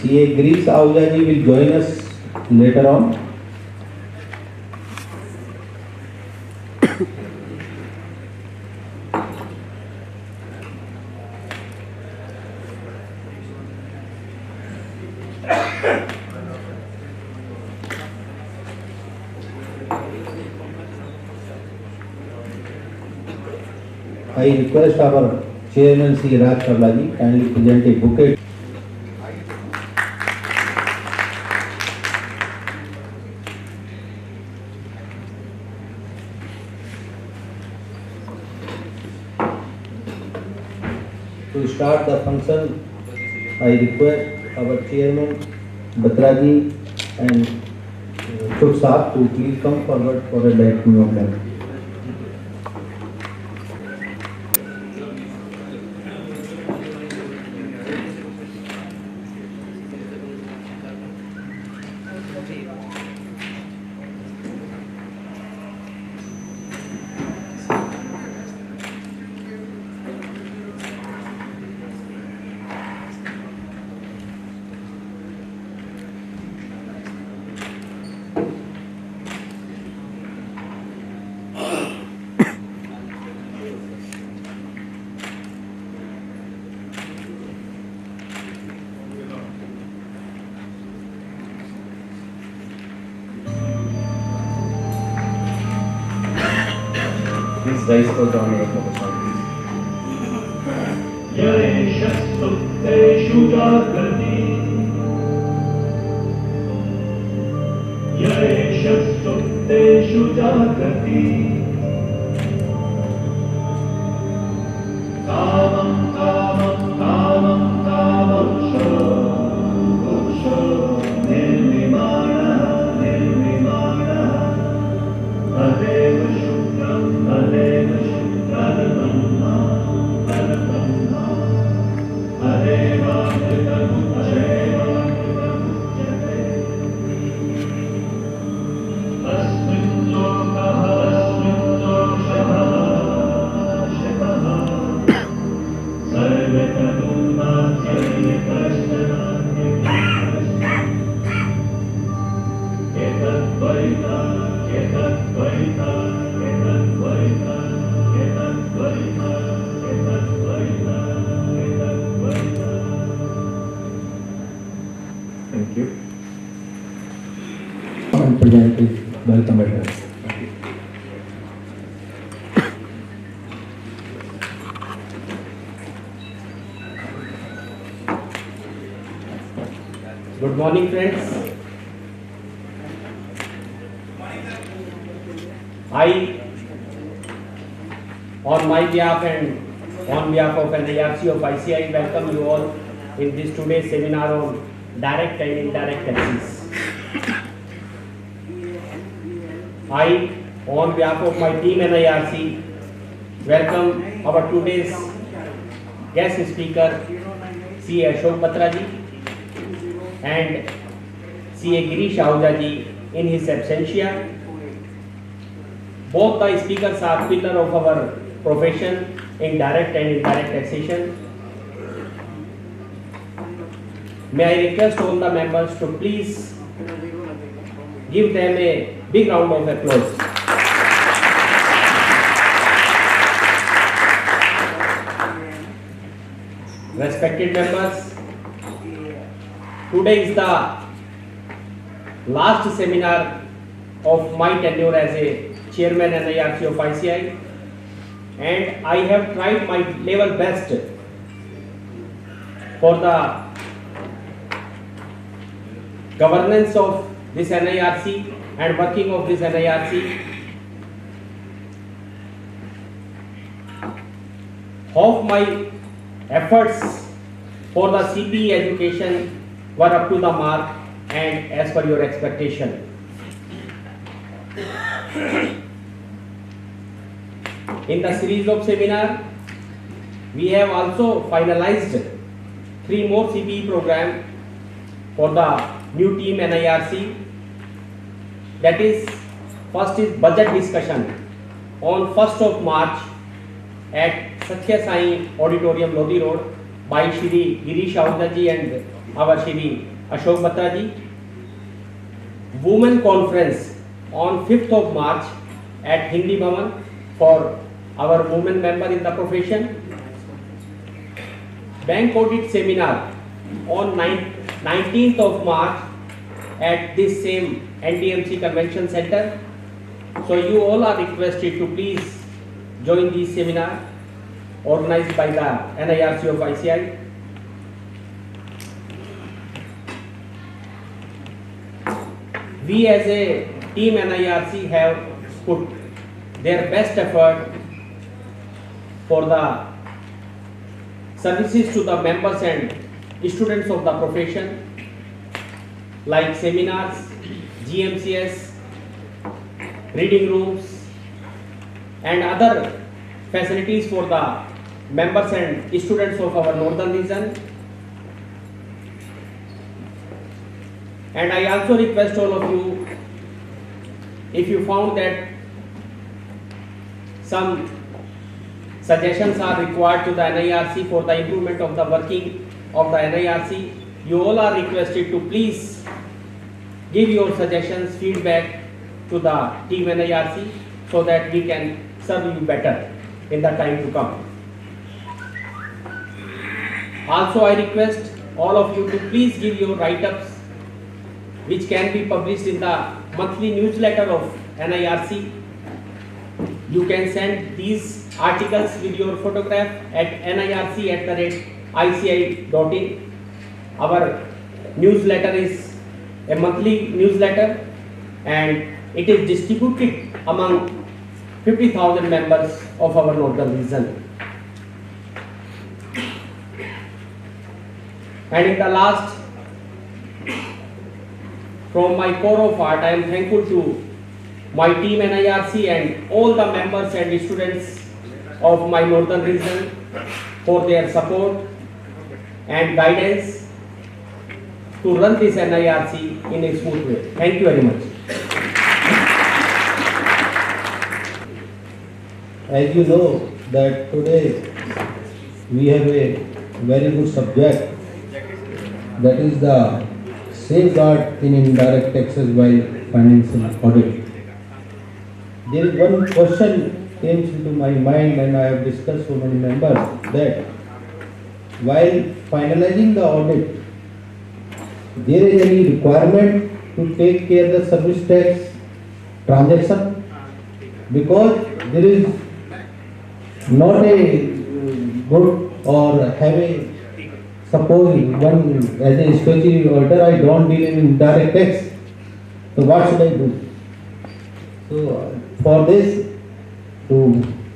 CA Girish Ahuja ji will join us later on. I request our Chairman Sri Raj Karla ji kindly present a bouquet. To start the function, I request our Chairman Batra ji and Chuk Saab to please come forward for a directing of them. Please rise for the honor of the song, please. Yeshastuteshu jagrati. Yeshastuteshu jagrati. Kamam kamam kamam kamam sho nirvimana nirvimana Adeva Shukram Adeva Shukram Brahma Brahma Adeva Adeva Adeva Asmin Lokaha Asmin Lokshah Shivaha Sarve Kaduna Sarve Prasthana Ketat Vaita Ketat Vaita Ketat Vaita Ketat Vaita Ketat Vaita Ketat Vaita. Thank you. And present is welcome address. Good morning, friends. I, on my behalf and on behalf of NIRC of ICI, welcome you all in this today's seminar on direct and indirect taxes. I, on behalf of my team NIRC, welcome our today's guest speaker, C. Ashok Batra ji and C. Girish Ahuja ji in his absentia. Both the speakers are pillar of our profession in direct and indirect taxation. May I request all the members to please give them a big round of applause. Respected members, today is the last seminar of my tenure as a Chairman NIRC of ICI, and I have tried my level best for the governance of this NIRC and working of this NIRC. Hope my efforts for the CPE education were up to the mark and as per your expectation. In the series of seminar, we have also finalized 3 more CPE programs for the new team NIRC. That is, first is budget discussion on 1st of March at Satya Sai Auditorium, Lodi Road by Shri Girish Ahuja ji and our Shri Ashok Batra ji. Women Conference on 5th of March at Hindi Bhavan for our women member in the profession. Bank Audit Seminar on 19th of March at this same NDMC Convention Center. So you all are requested to please join this seminar organized by the NIRC of ICI. We as a team NIRC have put their best effort for the services to the members and students of the profession, like seminars, GMCS, reading rooms and other facilities for the members and students of our northern region. And I also request all of you, if you found that some suggestions are required to the NIRC for the improvement of the working of the NIRC, you all are requested to please give your suggestions, feedback to the team NIRC so that we can serve you better in the time to come. Also, I request all of you to please give your write-ups which can be published in the monthly newsletter of NIRC. You can send these articles with your photograph at nirc@ici.in. Our newsletter is a monthly newsletter and it is distributed among 50,000 members of our northern region. And in the last, from my core of heart, I am thankful to my team NIRC and all the members and students of my northern region for their support and guidance to run this NIRC in a smooth way. Thank you very much. As you know that today we have a very good subject, that is the safeguard in indirect taxes while financial audit. There is one question came into my mind and I have discussed so many members that while finalizing the audit, there is any requirement to take care of the service tax transaction, because there is not a good or have a, suppose one as a statutory auditor I don't deal in indirect tax, so what should I do? So for this, to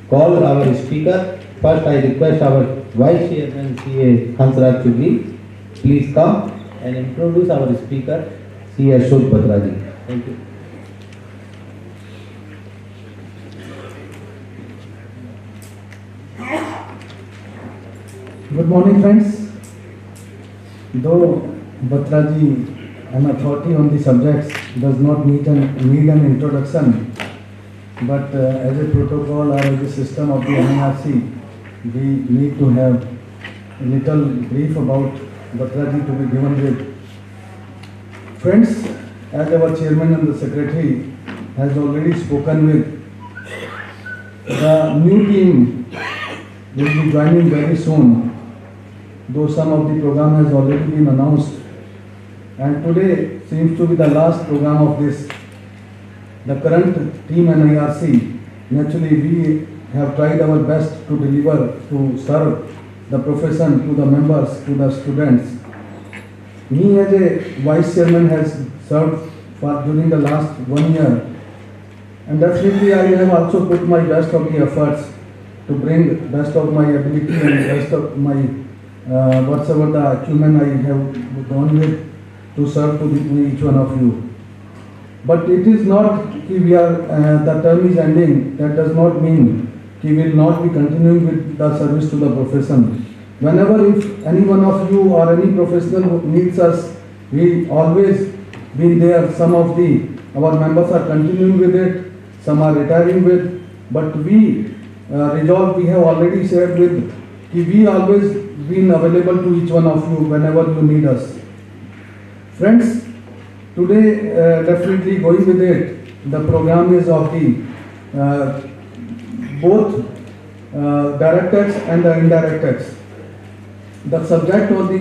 call our speaker, first I request our Vice Chairman C.A. Hansraj Chugli, please come and introduce our speaker C.A. Ashok Batra ji. Thank you. Good morning, friends. Though Batraji, an authority on the subjects, does not need an introduction, but as a protocol or as a system of the NIRC, we need to have a little brief about Batraji to be given with. Friends, as our chairman and the secretary has already spoken with, the new team will be joining very soon, though some of the program has already been announced. And today seems to be the last program of this. The current team NIRC, naturally we have tried our best to deliver, to serve the profession, to the members, to the students. Me as a vice chairman has served for during the last 1 year, and definitely I have also put my best of the efforts to bring best of my ability and best of my whatsoever the acumen I have gone with to serve to each one of you. But it is not that we are the term is ending. That does not mean we will not be continuing with the service to the profession. Whenever if any one of you or any professional who needs us, we always been there. Some of our members are continuing with it, some are retiring with, but we resolve, we have already shared with, we always been available to each one of you whenever you need us. Friends, today definitely going with it, the program is of the both direct tax and the indirect tax. The subject on the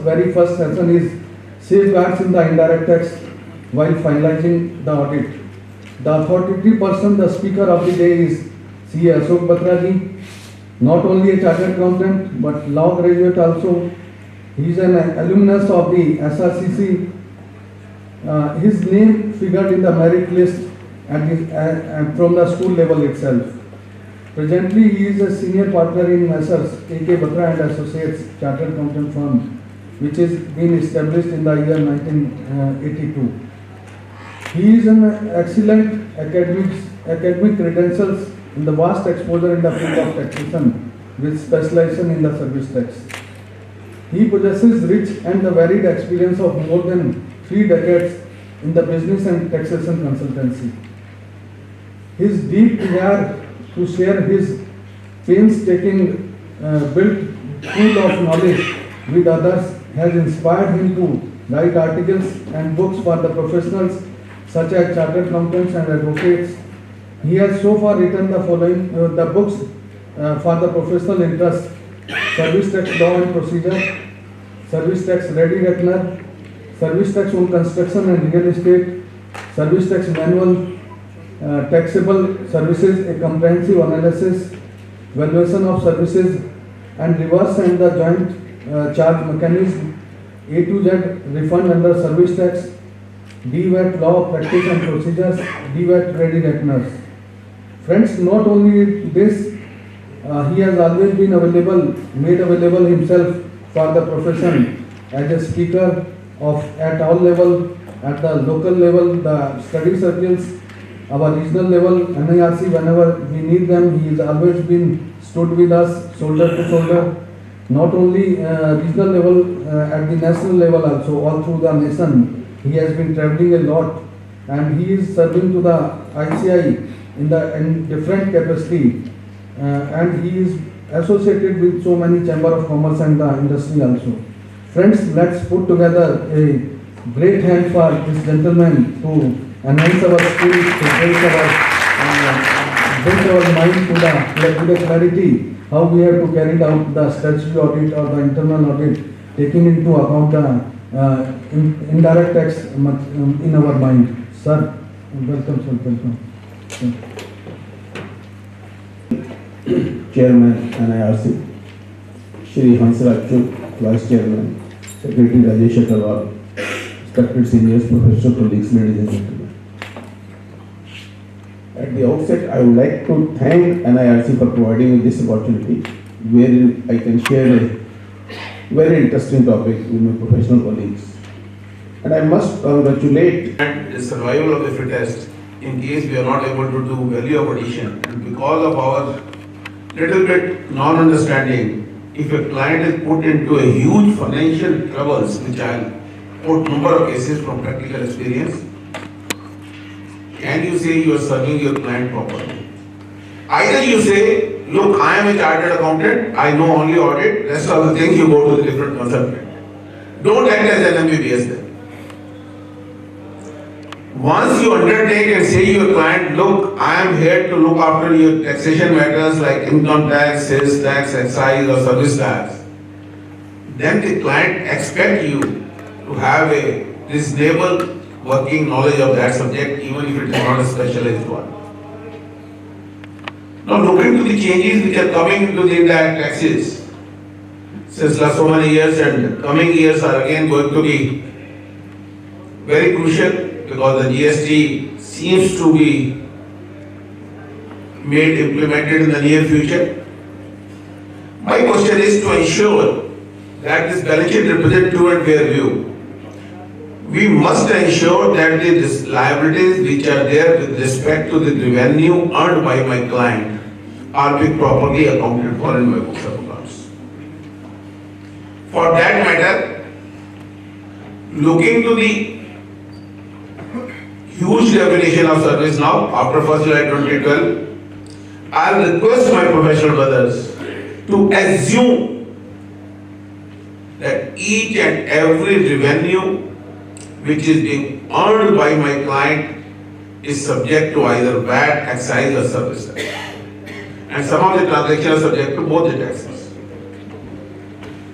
very first session is safeguards in the indirect tax while finalizing the audit. The authoritative person, the speaker of the day is C. Ashok Batra ji, not only a chartered accountant but law graduate also. He is an alumnus of the SRCC. His name figured in the merit list from the school level itself. Presently, he is a senior partner in Messrs. A.K. Batra and Associates Chartered Accountant firm, which has been established in the year 1982. He is an excellent academic credentials in the vast exposure in the field of taxation with specialization in the service tax. He possesses rich and varied experience of more than 3 decades in the business and taxation consultancy. His deep desire to share his painstaking built pool of knowledge with others has inspired him to write articles and books for the professionals such as chartered accountants and advocates. He has so far written the following the books for the professional interest: Service Tax Law and Procedure, Service Tax Ready Reckoner, Service Tax on Construction and Real Estate, Service Tax Manual, Taxable Services, a comprehensive analysis, valuation of services, and reverse and the joint charge mechanism, A to Z refund under service tax, DVAT law, practice and procedures, DVAT ready reckoners. Friends, not only this, he has always been made available himself for the profession as a speaker at all level, at the local level, the study circles, our regional level, NIRC, whenever we need them, he has always been stood with us shoulder to shoulder. Not only regional level, at the national level also, all through the nation, he has been traveling a lot, and he is serving to the ICI in different capacity, and he is associated with so many chamber of commerce and the industry also. Friends, let's put together a great hand for this gentleman to enhance our skills, to bring our mind to the clarity how we have to carry out the statutory audit or the internal audit, taking into account the indirect tax in our mind. Sir, welcome, sir, welcome. Chairman NIRC, Shri Hansraj Chugh, Vice Chairman, Secretary Rajesh Agarwal, respected seniors, professor, colleagues, ladies and gentlemen. At the outset, I would like to thank NIRC for providing me this opportunity where I can share a very interesting topic with my professional colleagues. And I must congratulate the survival of the fittest in case we are not able to do value of addition. And because of our little bit non-understanding, if a client is put into a huge financial troubles, which I'll quote number of cases from practical experience, can you say you are serving your client properly? Either you say, look, I am a chartered accountant, I know only audit, rest of the things you go to the different consultant. Don't act as an MBBS then. Once you undertake and say to your client, look, I am here to look after your taxation matters like income tax, sales tax, excise or service tax, then the client expects you to have a reasonable working knowledge of that subject, even if it is not a specialized one. Now looking to the changes which are coming into the indirect taxes since last so many years, and coming years are again going to be very crucial, because the GST seems to be implemented in the near future. My question is to ensure that this balance sheet represents true and fair view. We must ensure that the liabilities which are there with respect to the revenue earned by my client are being properly accounted for in my books of accounts. For that matter, looking to the huge definition of service now after 1st July 2012, I'll request my professional brothers to assume that each and every revenue which is being earned by my client is subject to either VAT, excise or service tax. And some of the transactions are subject to both the taxes.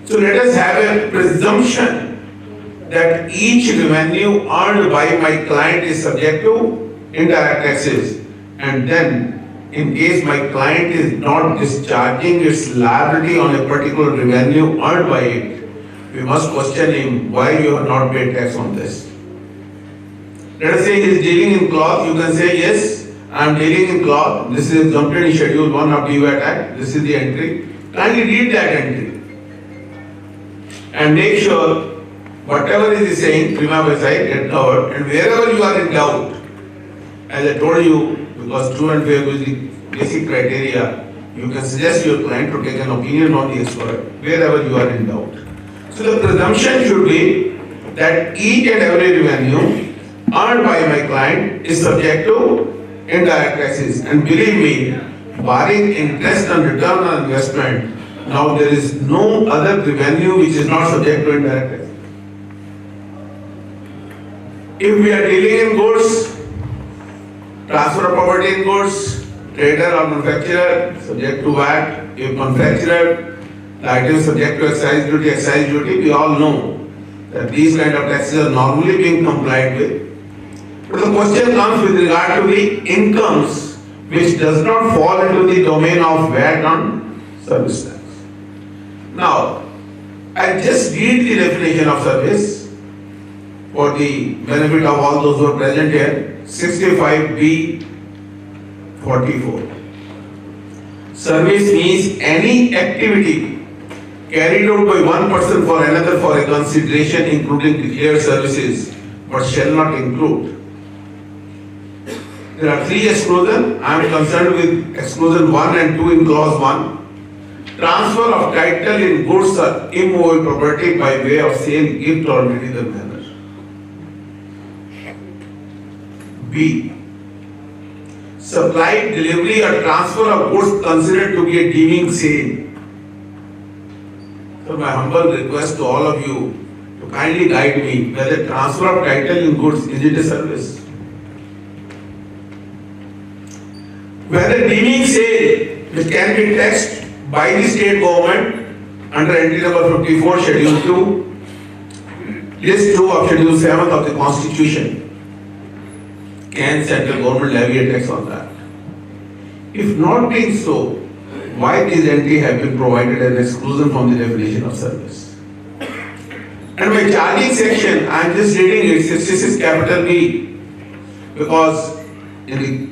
So let us have a presumption that each revenue earned by my client is subject to indirect taxes, and then in case my client is not discharging its liability on a particular revenue earned by it, we must question him why you have not paid tax on this. Let us say he is dealing in cloth, you can say yes, I am dealing in cloth, this is exempted in Schedule 1 of the VAT Act, this is the entry. Kindly read that entry and make sure whatever is he saying, prima facie, get covered, and wherever you are in doubt, as I told you, because true and fair is the basic criteria, you can suggest your client to take an opinion on the expert wherever you are in doubt. So the presumption should be that each and every revenue earned by my client is subject to indirect taxes. And believe me, barring interest and return on investment, now there is no other revenue which is not subject to indirect taxes. If we are dealing in goods, transfer of property in goods, trader or manufacturer subject to VAT. If manufacturer, the item is subject to excise duty, we all know that these kind of taxes are normally being complied with. But the question comes with regard to the incomes which does not fall into the domain of VAT on service tax. Now, I just read the definition of service for the benefit of all those who are present here. 65B 44. Service means any activity carried out by one person for another for a consideration including declared services, but shall not include. There are 3 exclusions. I am concerned with exclusion 1 and 2 in clause 1. Transfer of title in goods or immovable property by way of sale, gift or any other manner. B. Supply, delivery or transfer of goods considered to be a deeming sale. So my humble request to all of you to kindly guide me whether transfer of title in goods, is it a service? Whether deeming sale, which can be taxed by the state government under entry number 54, Schedule 2, List 2 of Schedule 7 of the Constitution, can central government levy a tax on that? If not being so, why these entries have been provided as exclusion from the definition of service? And my charging section, I am just reading it, 66 capital B, because in the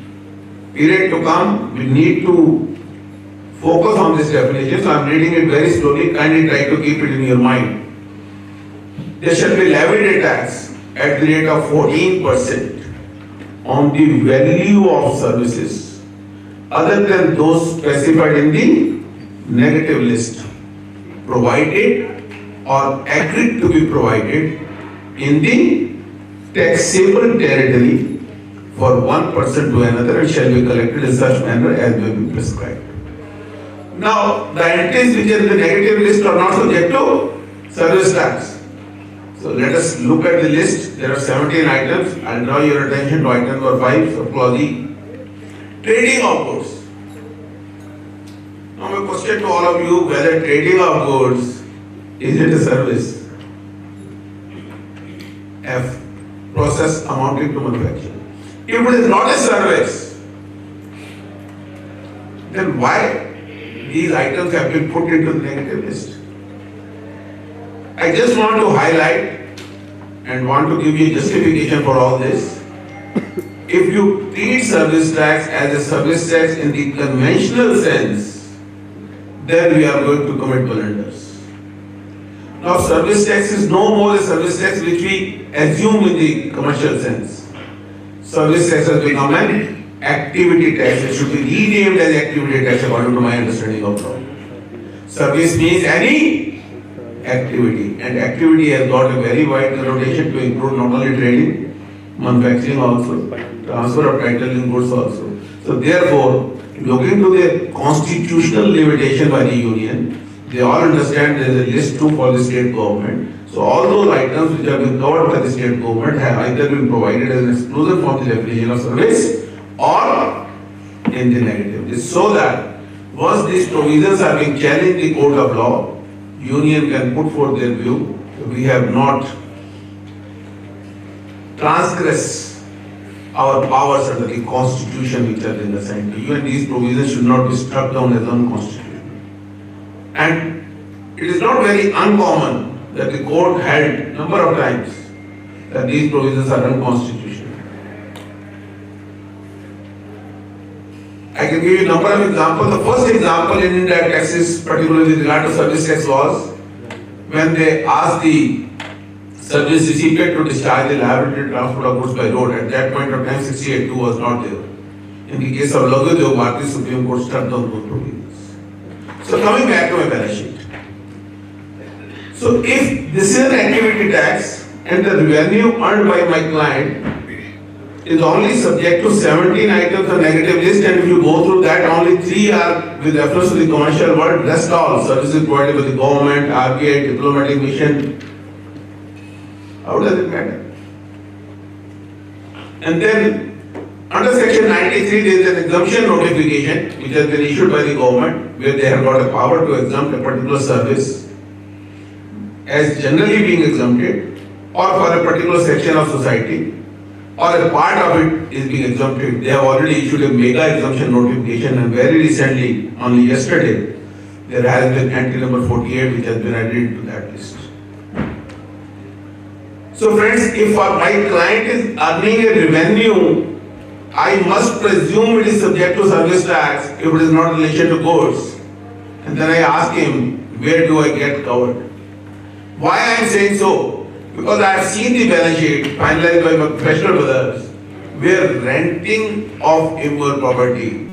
period to come, we need to focus on this definition, so I am reading it very slowly, kindly try to keep it in your mind. There shall be levied a tax at the rate of 14% on the value of services other than those specified in the negative list, provided or agreed to be provided in the taxable territory for one person to another, and shall be collected in such manner as may be prescribed. Now, the entities which are in the negative list are not subject to service tax. So let us look at the list. There are 17 items. I will draw your attention to item number 5, so clause E. Trading of goods. Now my question to all of you, whether trading of goods, is it a service? F. Process amounting to manufacture. If it is not a service, then why these items have been put into the negative list? I just want to highlight and want to give you justification for all this. If you treat service tax as a service tax in the conventional sense, then we are going to commit blunders. Now, service tax is no more a service tax which we assume in the commercial sense. Service tax has become an activity tax. It should be renamed as activity tax according to my understanding of law. Service means any activity, and activity has got a very wide connotation to include not only trading, manufacturing also, transfer of title in goods also. So therefore, looking to the constitutional limitation by the union, They all understand there is a list too for the state government. So all those items which have been covered by the state government have either been provided as an exclusive from the definition of service or in the negative. It's so that once these provisions are being challenged in the court of law, union can put forth their view. We have not transgressed our powers under the constitution which have been assigned to you, and these provisions should not be struck down as unconstitutional. And it is not very uncommon that the court held number of times that these provisions are unconstitutional. I can give you a number of examples. The first example in indirect taxes, particularly with regard to service tax, was when they asked the service recipient to discharge the liability to transport of goods by road. At that point of time, 68(2) was not there. In the case of Lagu Deo Bharti, Supreme Court struck down those provisions. So coming back to my balance sheet. So if this is an activity tax and the revenue earned by my client is only subject to 17 items on negative list, and if you go through that, only 3 are with reference to the commercial world, rest all services provided by the government, RBI, diplomatic mission. How does it matter? And then under section 93 there is an exemption notification which has been issued by the government where they have got a power to exempt a particular service as generally being exempted, or for a particular section of society, or a part of it is being exempted. They have already issued a mega exemption notification, and very recently, only yesterday, there has been entry number 48 which has been added to that list. So friends, if my client is earning a revenue, I must presume it is subject to service tax if it is not in relation to goods. And then I ask him, where do I get covered? Why I am saying so? Because I have seen the balance sheet finalized by my professional brothers where renting of immovable property